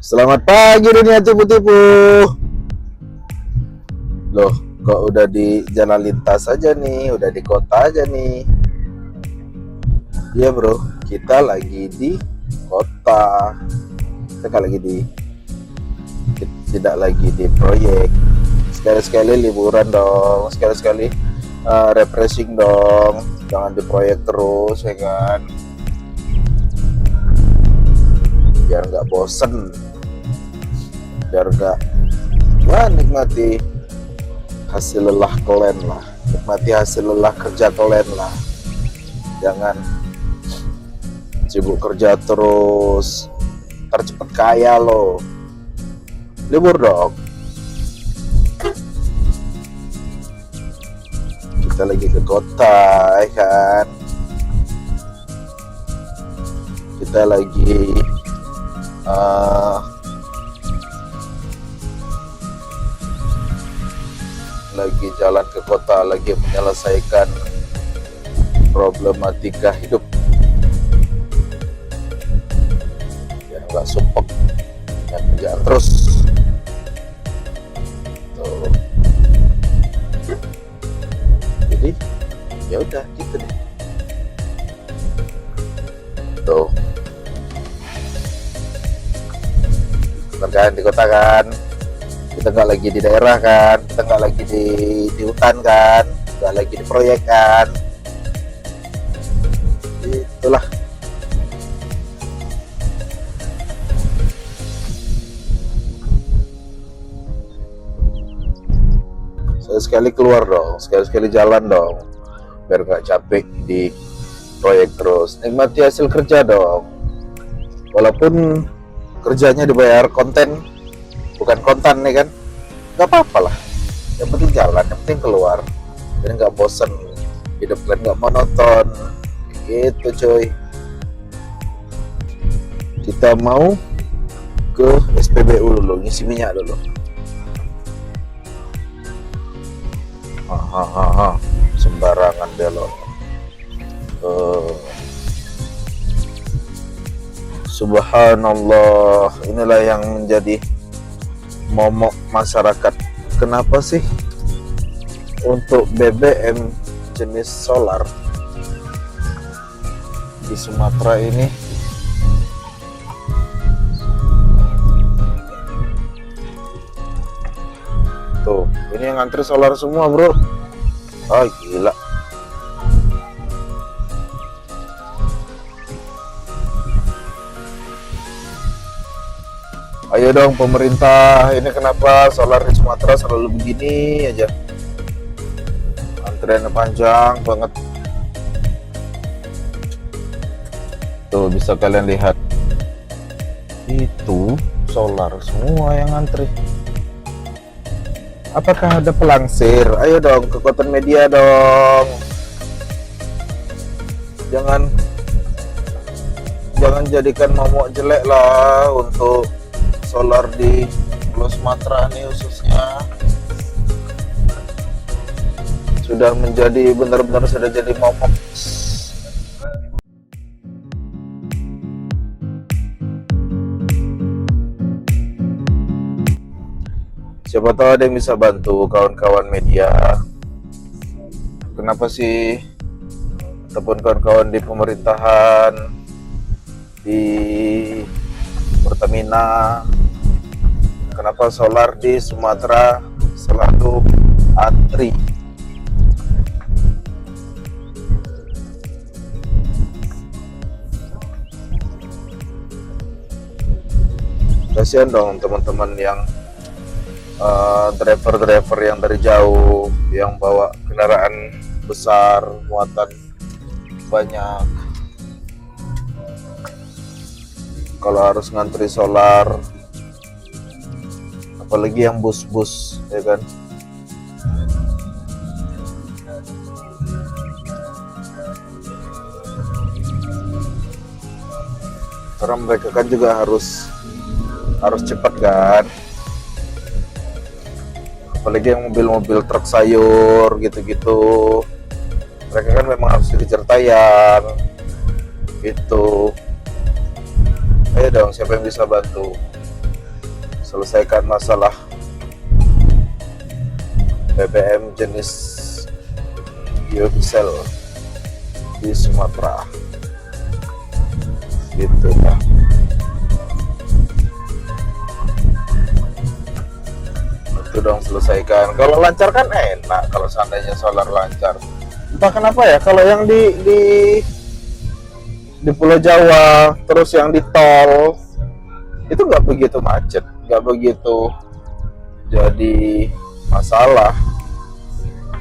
Selamat pagi dunia tipu-tipu. Loh, kok udah di jalan lintas aja nih, udah di kota aja nih. Iya bro, kita lagi di kota. Kita tidak lagi di proyek. Sekali-sekali liburan dong, sekali-sekali refreshing dong. Jangan di proyek terus ya kan. Biar nggak bosen, biar nggak nikmati hasil lelah kalian lah, nikmati hasil lelah kerja kalian lah. Jangan sibuk kerja terus, ntar cepet kaya lo. Libur dong. Kita lagi ke kota ya kan, kita lagi jalan ke kota, lagi menyelesaikan problematika hidup biar nggak sumpek dan kerjaan terus tuh. Jadi ya udah gitu deh tuh. Kerjaan di kota kan, kita nggak lagi di daerah kan, kita nggak lagi di hutan kan, nggak lagi di proyek kan, itulah. Sekali keluar dong, sekali jalan dong, biar nggak capek di proyek terus. Nikmati hasil kerja dong, walaupun kerjanya dibayar konten bukan kontan nih kan, nggak apa-apa lah, yang penting jalan, yang penting keluar, jadi nggak bosen, hidup kalian nggak monoton gitu coy. Kita mau ke SPBU dulu, ngisi minyak dulu. Sembarangan belok. Subhanallah, inilah yang menjadi momok masyarakat. Kenapa sih untuk BBM jenis solar di Sumatera ini tuh, ini yang ngantri solar semua bro. Gila. Ayo dong pemerintah, ini kenapa solar di Sumatera selalu begini aja, antriannya panjang banget. Tuh bisa kalian lihat, itu solar semua yang antri. Apakah ada pelangsir? Ayo dong, kekuatan media dong. Jangan jadikan momok jelek lah untuk solar di Pulau Sumatera nih khususnya. Sudah menjadi benar-benar sudah jadi momok. Siapa tahu ada yang bisa bantu kawan-kawan media. Kenapa sih, ataupun kawan-kawan di pemerintahan, di Pertamina, kenapa solar di Sumatera selalu antri? Kasihan dong teman-teman yang driver-driver yang dari jauh, yang bawa kendaraan besar, muatan banyak. Kalau harus ngantri solar, apalagi yang bus-bus, ya kan? Karena mereka kan juga harus cepat kan? Apalagi yang mobil-mobil truk sayur gitu-gitu, mereka kan memang harus dikejar tayang gitu. Ayo dong, siapa yang bisa bantu? selesaikan masalah BBM jenis biodiesel di Sumatera gitu ya. Itu dong selesaikan. Kalau lancar kan enak kalau seandainya solar lancar. Entah kenapa ya kalau yang di Pulau Jawa terus yang di tol itu nggak begitu macet, nggak begitu jadi masalah.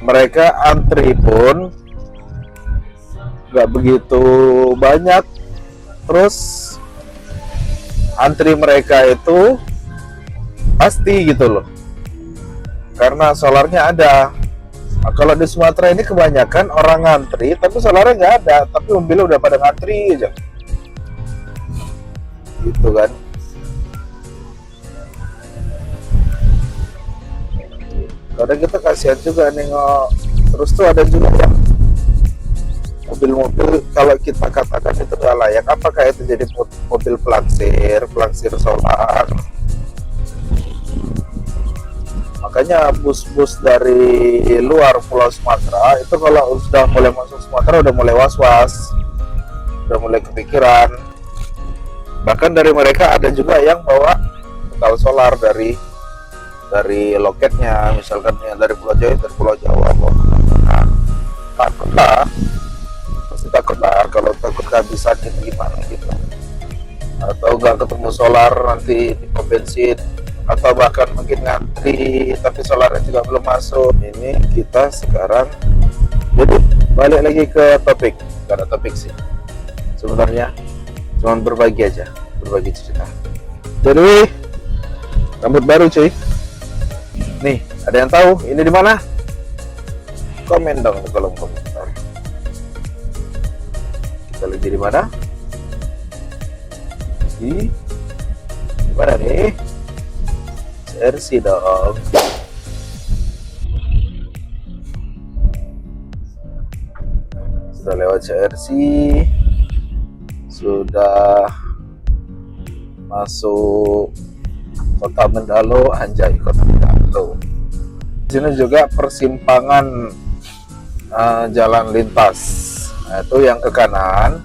Mereka antri pun nggak begitu banyak, terus antri mereka itu pasti gitu loh, karena solarnya ada. Nah, kalau di Sumatera ini kebanyakan orang ngantri tapi solarnya nggak ada, tapi mobilnya udah pada ngantri aja gitu kan. Kadang kita kasihan juga nengok. Terus tuh ada juga yang mobil-mobil kalau kita katakan itu nggak layak, apakah itu jadi mobil pelangsir solar. Makanya bus-bus dari luar Pulau Sumatera itu kalau sudah mulai masuk Sumatera udah mulai was-was, udah mulai kepikiran. Bahkan dari mereka ada juga yang bawa bekal solar dari loketnya, misalkan yang dari Pulau Jawa nah, takutlah kalau takut kehabisan itu gimana gitu, atau nggak ketemu solar nanti di pom bensin, atau bahkan mungkin ngantri tapi solarnya juga belum masuk. Ini kita sekarang jadi balik lagi ke topik, karena topik sih sebenarnya cuma berbagi cerita. Jadi rambut baru cuy. Nih, ada yang tahu ini di mana? Komen dong di kolom komentar. Kita lagi di mana? Di mana nih? CRC dong. Sudah lewat CRC, sudah masuk Kota Mendalo, anjay, Kota Mendalo. Di sini juga persimpangan jalan lintas. Nah, itu yang ke kanan,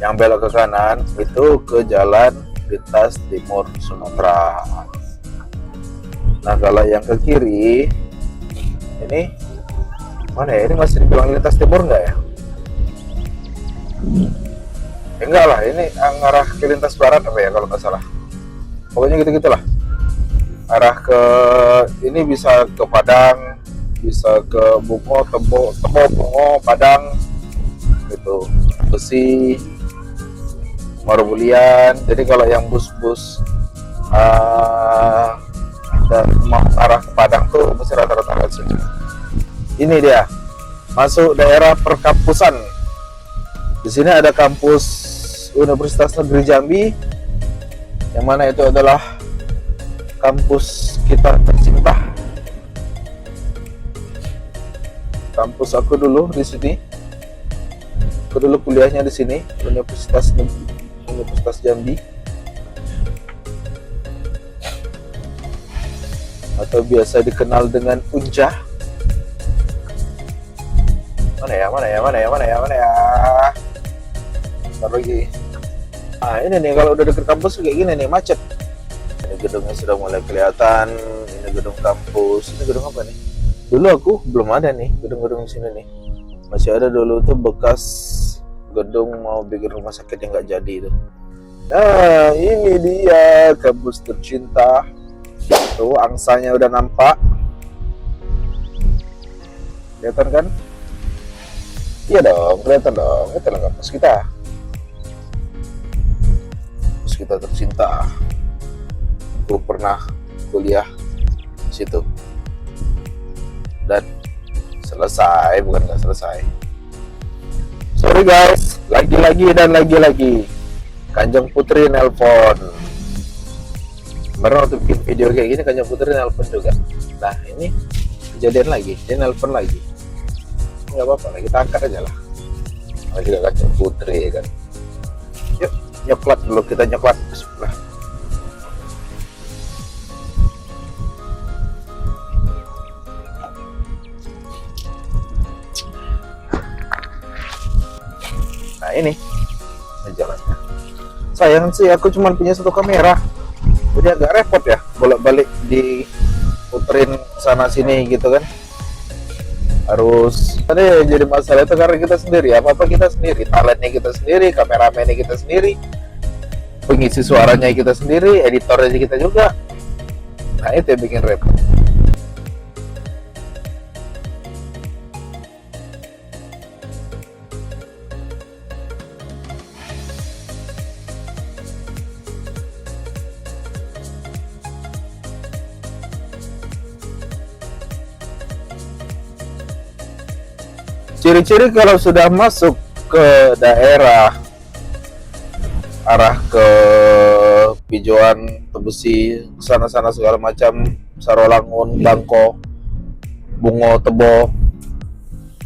yang belok ke kanan itu ke jalan lintas timur Sumatera. Nah, kalau yang ke kiri ini mana ya? Ini masih dibilang lintas timur nggak ya? Enggak lah, ini arah ke lintas barat apa ya kalau nggak salah. Pokoknya gitu-gitulah. Arah ke ini bisa ke Padang, bisa ke Bungo, Tebo, Bungo, Padang, gitu. Besi, Marubulian. Jadi kalau yang bus-bus dan mau arah ke Padang tuh mesti rata-rata sini. Ini dia masuk daerah perkampusan. Di sini ada kampus Universitas Negeri Jambi, yang mana itu adalah kampus kita tercinta. Kampus aku dulu di sini. Aku dulu kuliahnya di sini, Universitas Jambi, atau biasa dikenal dengan Unja. Mana ya? Ntar lagi. Nah, ini nih kalau udah deket kampus kayak gini nih, macet. Ini gedungnya sudah mulai kelihatan. Ini gedung kampus. Ini gedung apa nih? Dulu aku belum ada nih gedung-gedung di sini nih. Masih ada dulu tuh bekas gedung mau bikin rumah sakit yang nggak jadi itu. Nah, ini dia kampus tercinta. Tuh angsanya udah nampak. Kelihatan kan? Iya dong, kelihatan dong. Itulah kampus kita. Kampus kita tercinta. Aku pernah kuliah di situ. Dan selesai, bukan nggak selesai. Sorry guys, lagi-lagi dan lagi-lagi Kanjeng Putri nelpon. Kemarin waktu bikin video kayak gini Kanjeng Putri nelpon juga. Nah ini kejadian lagi, dia nelpon lagi. Nggak apa-apa lah, kita angkat aja lah. Kalau juga Kanjeng Putri kan. Yuk nyoklat dulu, kita nyoklat. Bismillah. ini jalannya. Sayang sih aku cuma punya satu kamera, jadi agak repot ya bolak-balik diputerin sana sini gitu kan. Harus ada jadi masalah itu karena kita sendiri, apa kita sendiri, talentnya kita sendiri, kameramennya kita sendiri, pengisi suaranya kita sendiri, editornya kita juga. Nah itu yang bikin repot. Ciri-ciri kalau sudah masuk ke daerah arah ke Pijoan, Tebesi, sana-sana segala macam, Sarolangun, Bangko, Bungo, Tebo,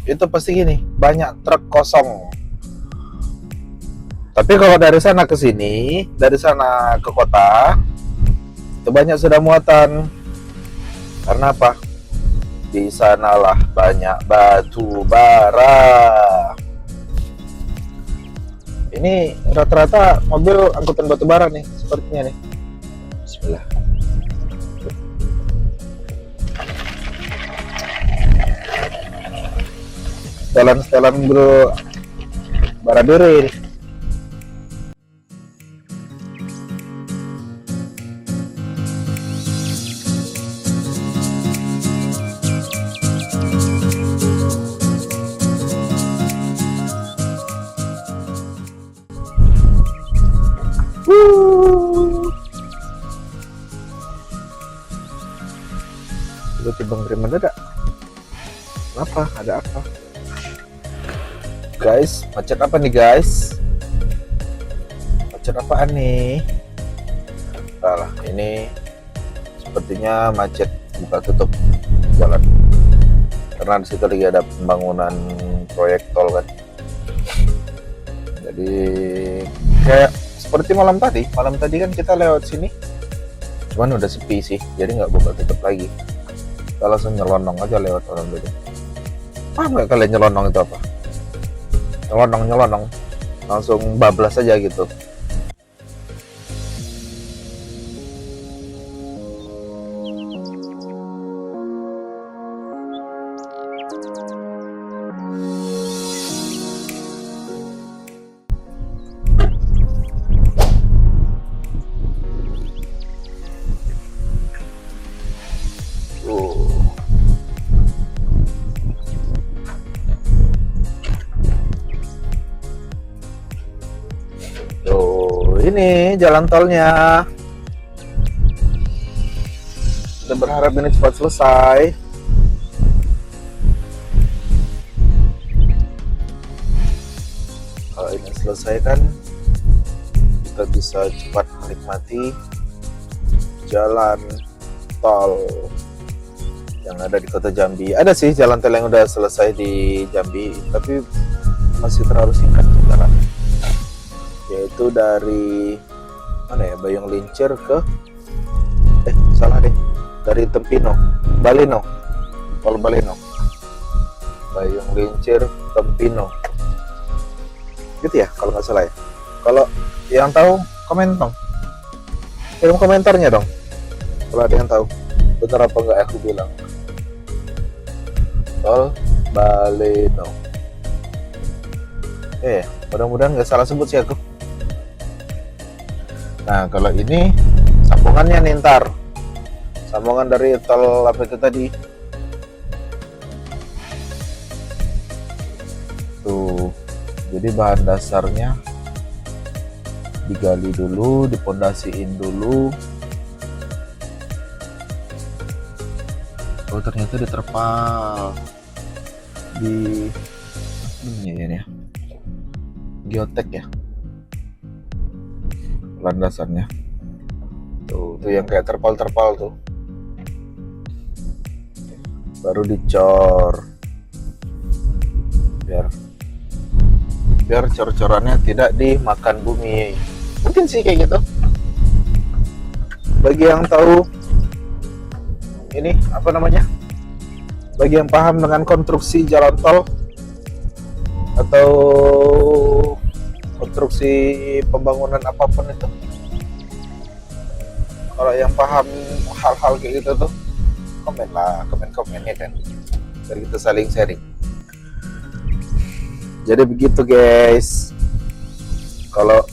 itu pasti gini, banyak truk kosong. Tapi kalau dari sana ke sini, dari sana ke kota, itu banyak sudah muatan. Karena apa? Di sanalah banyak batu bara. Ini rata-rata mobil angkutan batu bara nih, sepertinya nih. Bismillah. Setelan-setelan bro bara duri. Tiba-tiba ngirim mendadak. Kenapa? Ada apa? Guys, macet apa nih guys? Macet apaan nih? Salah, ini sepertinya macet buka tutup jalan. Karena di situ lagi ada pembangunan proyek tol kan. Jadi kayak seperti malam tadi kan kita lewat sini, cuman udah sepi sih, jadi nggak buka tutup lagi. Kita langsung nyelonong aja lewat orang dulu. Paham nggak kalian nyelonong itu apa? Nyelonong langsung bablas aja gitu. Ini jalan tolnya. Kita berharap ini cepat selesai. Kalau ini selesai kan kita bisa cepat menikmati jalan tol yang ada di kota Jambi. Ada sih jalan tol yang udah selesai di Jambi, tapi masih terlalu singkat jalan. Yaitu dari mana ya, Bayung Lincir ke salah deh, dari Tempino, Baleno, tol Baleno, Bayung Lincir, Tempino, gitu ya kalau nggak salah ya. Kalau yang tahu komen dong, kirim komentarnya dong kalau ada yang tahu benar apa nggak aku bilang. Tol Baleno, mudah-mudahan nggak salah sebut sih aku. Nah kalau ini sambungannya nih, ntar sambungan dari tol apa itu tadi tuh. Jadi bahan dasarnya digali dulu, dipondasiin dulu. Oh ternyata diterpal di ini ya, geotek ya landasannya tuh yang kayak terpal tuh, baru dicor biar cor-corannya tidak dimakan bumi, mungkin sih kayak gitu. Bagi yang tahu ini apa namanya, bagi yang paham dengan konstruksi jalan tol atau konstruksi pembangunan apapun itu. Kalau yang paham hal-hal kayak gitu tuh, komen lah, komen ya kan, biar kita saling sharing. Jadi begitu guys, kalau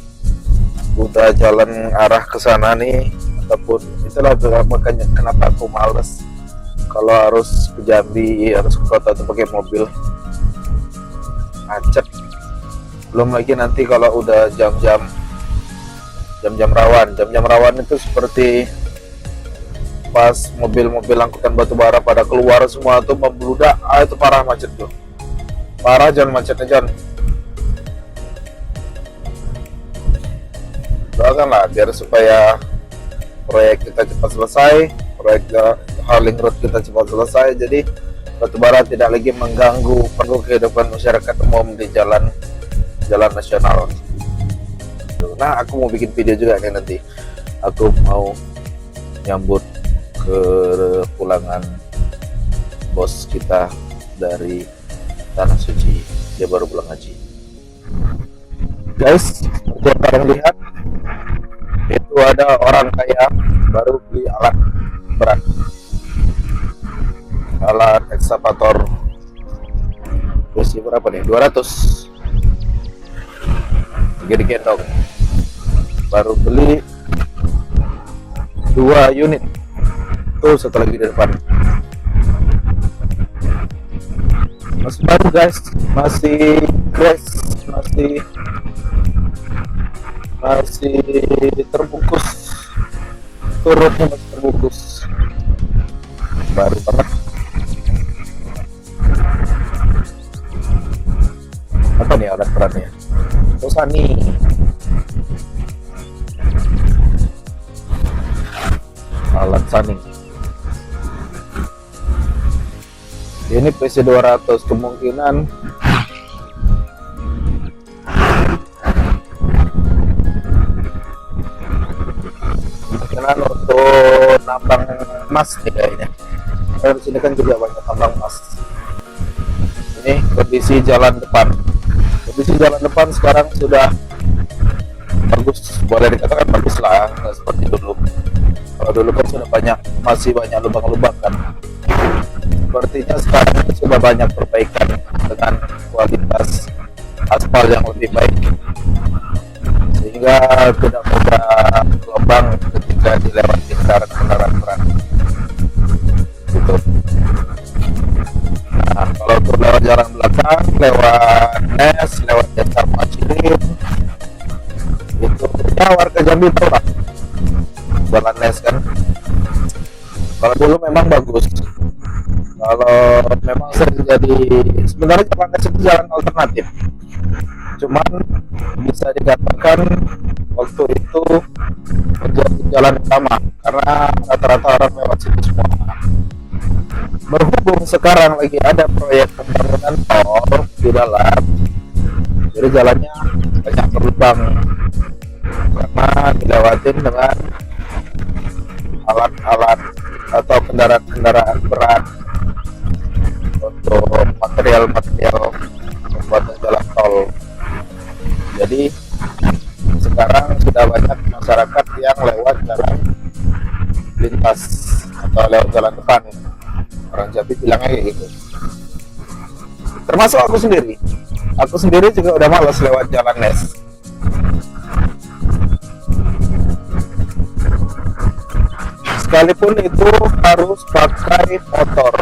udah jalan arah ke sana nih, ataupun itulah makanya kenapa aku males kalau harus ke Jambi, harus ke kota tuh pakai mobil, macet. Belum lagi nanti kalau udah jam-jam rawan itu seperti pas mobil-mobil angkutan batubara pada keluar semua tuh membludak, itu parah macet tuh, parah John, macetnya John. Doakanlah biar supaya proyek kita cepat selesai, proyek Harling Road kita cepat selesai, jadi batubara tidak lagi mengganggu kehidupan masyarakat umum di jalan nasional. Nah, aku mau bikin video juga nih nanti. Aku mau nyambut kepulangan bos kita dari Tanah Suci, dia baru pulang haji. Guys, seperti yang kalian lihat, itu ada orang kaya baru beli alat berat, alat ekskavator besi berapa nih, 200, tiga digendong, baru beli 2 unit tuh, satu lagi di depan. Masih baru guys, masih fresh, masih terbungkus, turutnya masih terbungkus, baru banget. Apa nih alat beratnya? Tosani. Alat Sani. Ini PC 200 kemungkinan untuk nambang emas nih kayaknya. Di sini kan juga banyak tambang emas. Ini kondisi jalan depan. Kondisi jalan depan sekarang sudah bagus, boleh dikatakan bagus lah, nggak seperti dulu. Kalau dulu kan masih banyak lubang-lubang kan. Sepertinya sekarang sudah banyak perbaikan dengan kualitas aspal yang lebih baik, sehingga tidak mudah lubang ketika dilewati kendaraan berat. Gitu. Nah, kalau untuk lewat jalan belakang, lewat Nes, lewat Desa Macilin, itu ya warga Jambi tahu lah jalan Nes kan. Kalau dulu memang bagus. Kalau memang sering jadi, sebenarnya jalan Nes itu jalan alternatif. Cuman bisa dikatakan waktu itu menjadi jalan utama karena rata-rata orang lewat situ semua. Berhubung sekarang lagi ada proyek pembangunan tol di dalam, jadi jalannya banyak berlubang karena dilewatin dengan alat-alat atau kendaraan berat untuk material pembuatan jalan tol. Jadi sekarang sudah banyak masyarakat yang lewat jalan lintas atau lewat jalan depan. Orang Jambi bilangnya kayak gitu. Termasuk aku sendiri. Aku sendiri juga udah malas lewat jalan Nes. Sekalipun itu harus pakai motor.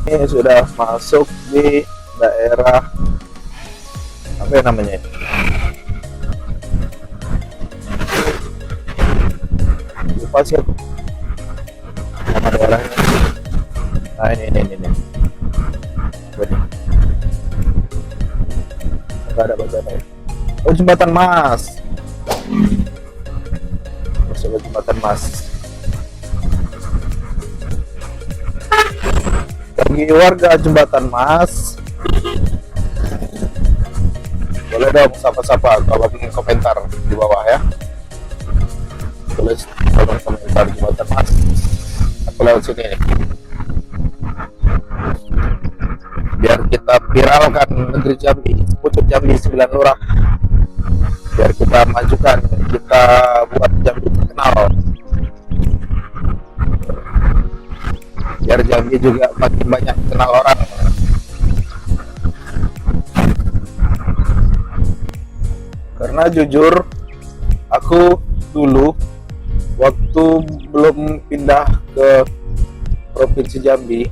Ini sudah masuk di daerah apa ya namanya? Lupa sih aku nama daerahnya. Nah ini. Enggak ada bacanya. Oh, Jembatan Mas. Masuk Jembatan Mas. Bagi warga Jembatan Mas, boleh dong sapa-sapa kalau ingin komentar di bawah ya. Tulis kolom komentar Jembatan Mas. Aku lewat sini nih. Biar kita viralkan negeri Jambi, pucuk Jambi 9 lurah. biar kita majukan, kita buat Jambi terkenal, biar Jambi juga makin banyak kenal orang. Karena jujur aku dulu waktu belum pindah ke provinsi Jambi,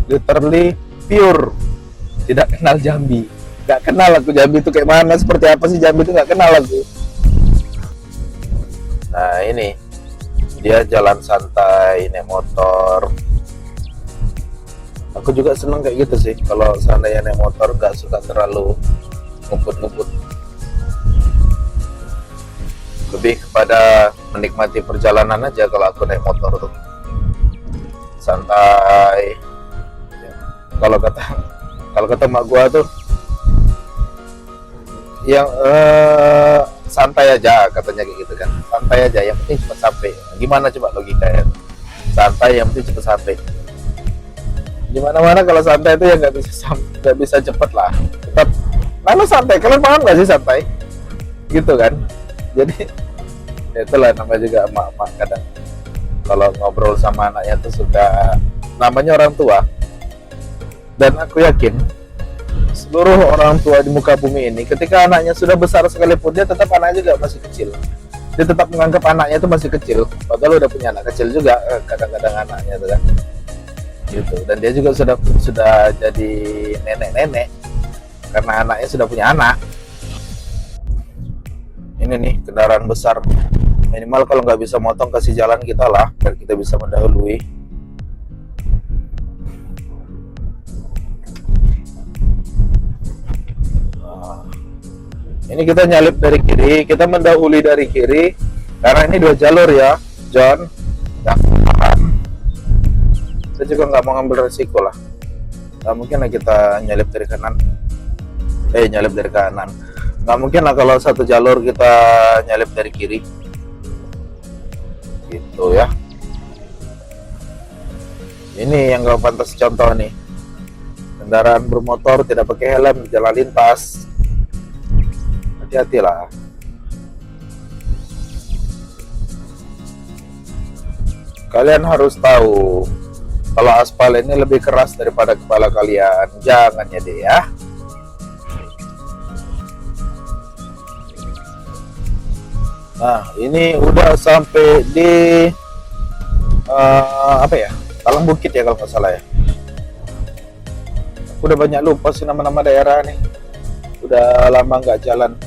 literally pure tidak kenal Jambi, nggak kenal aku Jambi itu kayak mana, seperti apa sih Jambi itu, nggak kenal aku. Nah ini dia jalan santai naik motor, aku juga seneng kayak gitu sih. Kalau seandainya naik motor nggak suka terlalu ngebut-ngebut, lebih kepada menikmati perjalanan aja. Kalau aku naik motor tuh santai. Kalau kata mak gua tuh yang santai aja katanya kayak gitu kan, santai aja yang penting cepat sampai. Gimana coba logikanya? Santai yang penting cepat sampai. Gimana mana kalau santai itu ya nggak bisa cepet lah, tetap lalu santai. Kalian paham nggak sih santai gitu kan? Jadi itulah namanya juga emak-emak kadang kalau ngobrol sama anaknya tuh sudah, namanya orang tua. Dan aku yakin seluruh orang tua di muka bumi ini ketika anaknya sudah besar sekalipun, dia tetap anaknya juga masih kecil. Dia tetap menganggap anaknya itu masih kecil, padahal udah punya anak kecil juga kadang-kadang anaknya itu kan gitu. Dan dia juga sudah jadi nenek-nenek karena anaknya sudah punya anak. Ini nih kendaraan besar, minimal kalau nggak bisa motong kasih jalan kita lah biar kita bisa mendahului. Ini kita nyalip dari kiri, kita mendahului dari kiri karena ini 2 jalur ya, John. Kita juga nggak mau ngambil resiko lah. Nggak mungkin lah kita nyalip dari kanan. Nyalip dari kanan. Nggak mungkin lah kalau satu jalur kita nyalip dari kiri. Gitu ya. Ini yang nggak pantas contoh nih. Kendaraan bermotor tidak pakai helm di jalan lintas. Hati-hatilah. Kalian harus tahu kalau aspal ini lebih keras daripada kepala kalian. Jangan ya deh ya. Nah ini udah sampai di apa ya, Talang Bukit ya kalau nggak salah ya. Aku udah banyak lupa sih nama-nama daerah nih. Udah lama nggak jalan.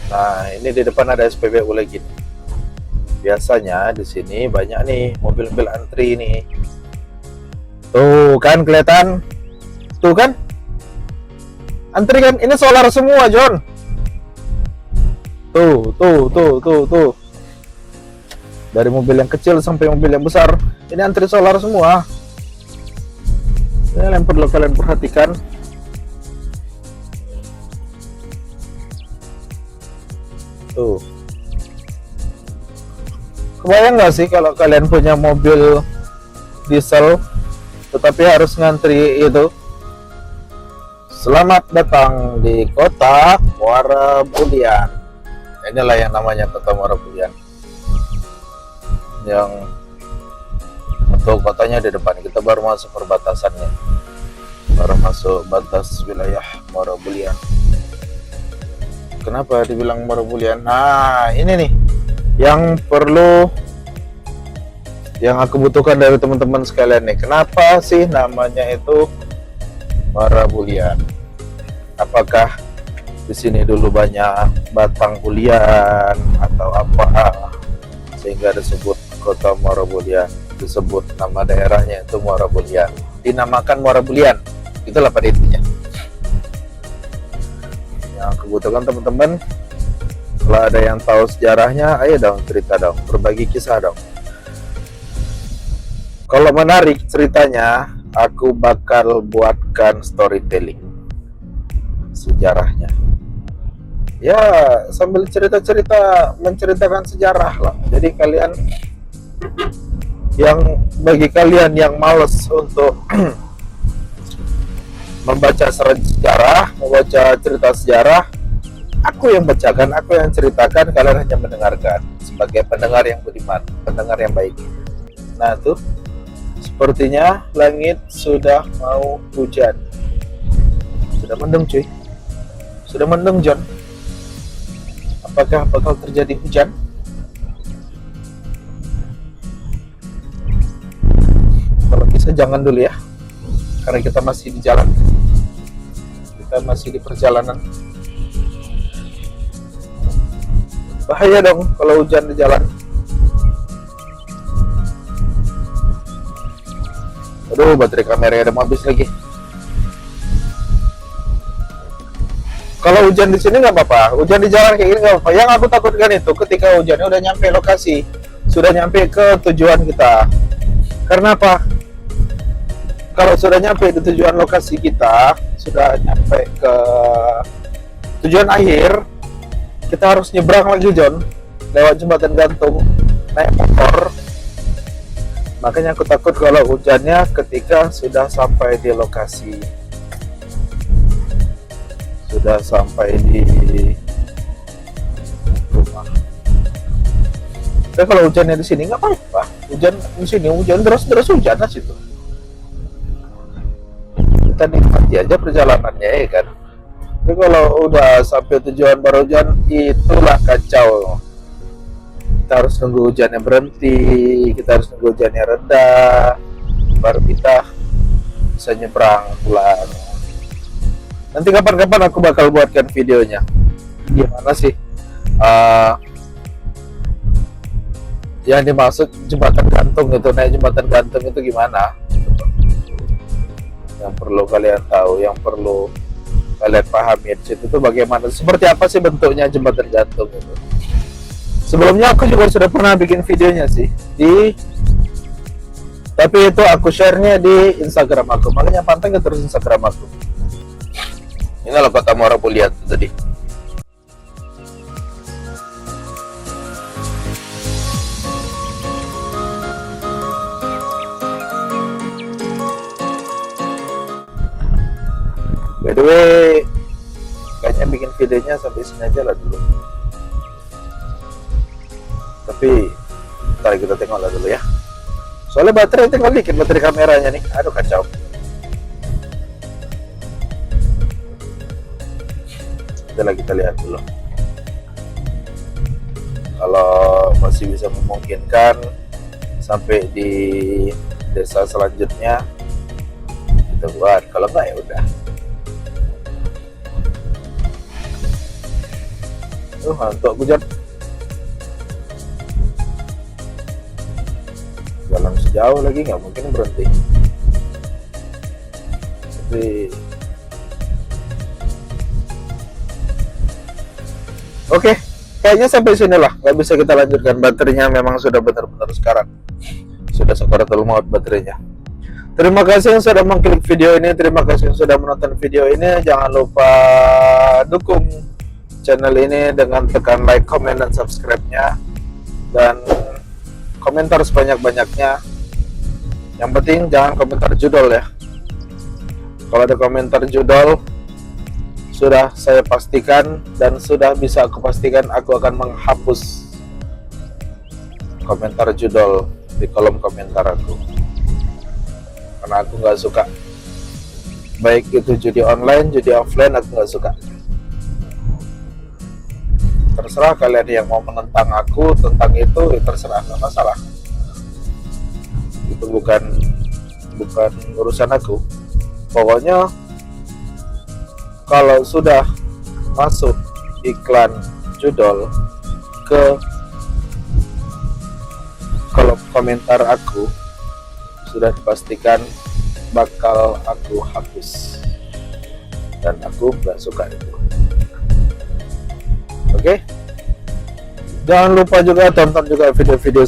Nah, ini di depan ada SPBU lagi. Biasanya di sini banyak nih mobil-mobil antri nih. Tuh kan kelihatan? Tuh kan? Antri kan? Ini solar semua, John. Tuh. Dari mobil yang kecil sampai mobil yang besar, ini antri solar semua. Ini yang perlu kalian perhatikan. Tuh. Kebayang nggak sih kalau kalian punya mobil diesel tetapi harus ngantri itu? Selamat datang di kota Muara Bulian. Inilah yang namanya kota Muara Bulian. Yang untuk kotanya di depan, kita baru masuk perbatasannya, baru masuk batas wilayah Muara Bulian. Kenapa dibilang Muara Bulian? Nah ini nih yang perlu, yang aku butuhkan dari teman-teman sekalian nih. Kenapa sih namanya itu Muara Bulian? Apakah di sini dulu banyak batang bulian atau apa sehingga disebut kota Muara Bulian, disebut nama daerahnya itu Muara Bulian, dinamakan Muara Bulian. Itulah pada intinya. Yang kebutuhan teman-teman, kalau ada yang tahu sejarahnya, ayo dong cerita dong, berbagi kisah dong. Kalau menarik ceritanya, aku bakal buatkan storytelling sejarahnya. Ya, sambil cerita-cerita, menceritakan sejarah lah. Jadi kalian bagi kalian yang males untuk membaca sejarah, membaca cerita sejarah, aku yang bacakan, aku yang ceritakan, kalian hanya mendengarkan sebagai pendengar yang budiman, pendengar yang baik. Nah tuh, sepertinya langit sudah mau hujan. Sudah mendung cuy, sudah mendung John. Apakah bakal terjadi hujan? Kalau bisa jangan dulu ya, karena kita masih di jalan, kita masih di perjalanan. Bahaya dong kalau hujan di jalan. Aduh, baterai kamera udah mau habis lagi. Kalau hujan di sini nggak apa-apa, hujan di jalan kayak gini nggak apa-apa. Yang aku takutkan itu ketika hujannya udah nyampe lokasi, sudah nyampe ke tujuan kita. Karena apa? Kalau sudah nyampe di tujuan lokasi kita, sudah nyampe ke tujuan akhir, kita harus nyebrang lagi John, lewat jembatan gantung, naik motor. Makanya aku takut kalau hujannya ketika sudah sampai di lokasi, sudah sampai di rumah. Tapi kalau hujannya di sini nggak apa-apa, hujan di sini hujan deras hujan lah situ. Kita nikmati aja perjalanannya ya kan. Tapi kalau udah sampai tujuan baru hujan, itulah kacau. Kita harus nunggu hujannya berhenti, kita harus nunggu hujannya reda, baru kita bisa nyebrang pulang. Nanti kapan-kapan aku bakal buatkan videonya. Gimana sih yang dimaksud jembatan gantung itu, naik jembatan gantung itu gimana? Yang perlu kalian tahu, yang perlu kalian pahami itu tuh bagaimana, seperti apa sih bentuknya jembatan gantung itu. Sebelumnya aku juga sudah pernah bikin videonya sih tapi itu aku share-nya di Instagram aku, makanya pantengin terus Instagram aku. Inilah kota Muara Bulian tadi. By the way, kayaknya bikin videonya sampai sini aja lah dulu. Tapi ntar kita tengok lah dulu ya. Soalnya baterai tinggal dikit, baterai kameranya nih. Aduh kacau. Kita lihat dulu. Kalau masih bisa memungkinkan sampai di desa selanjutnya kita buat. Kalau enggak ya udah. Ngantuk aku Jan. Jalan sejauh lagi nggak mungkin berhenti. Tapi oke, kayaknya sampai sini lah, nggak bisa kita lanjutkan. Baterainya memang sudah benar-benar sekarang sudah sakaratul maut baterainya. Terima kasih yang sudah mengklik video ini, terima kasih yang sudah menonton video ini. Jangan lupa dukung channel ini dengan tekan like, comment, dan subscribe-nya, dan komentar sebanyak-banyaknya. Yang penting jangan komentar judul ya. Kalau ada komentar judul, sudah saya pastikan dan sudah bisa aku pastikan aku akan menghapus komentar judul di kolom komentar aku, karena aku nggak suka, baik itu judi online, judi offline, aku nggak suka. Terserah kalian yang mau menentang aku tentang itu, ya terserah, nggak masalah. Itu bukan urusan aku. Pokoknya kalau sudah masuk iklan judul ke kolom komentar aku, sudah dipastikan bakal aku hapus, dan aku gak suka itu. Oke? Jangan lupa juga tonton juga video-video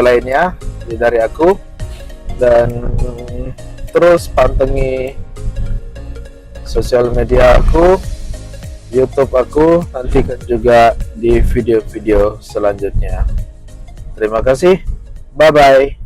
lainnya dari aku, dan terus pantengi sosial media aku, YouTube aku, nantikan juga di video-video selanjutnya. Terima kasih, bye bye.